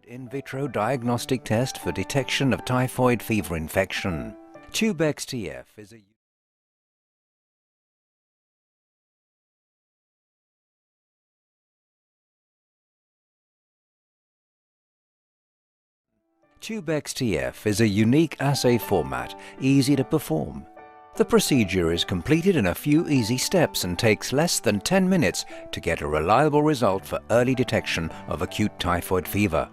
In vitro diagnostic test for detection of typhoid fever infection. TubeX-TF is a TubeX-TF is a unique assay format, easy to perform. The procedure is completed in a few easy steps and takes less than 10 minutes to get a reliable result for early detection of acute typhoid fever.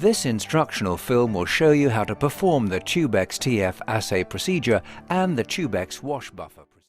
This instructional film will show you how to perform the TubeX-TF assay procedure and the TubeX wash buffer procedure.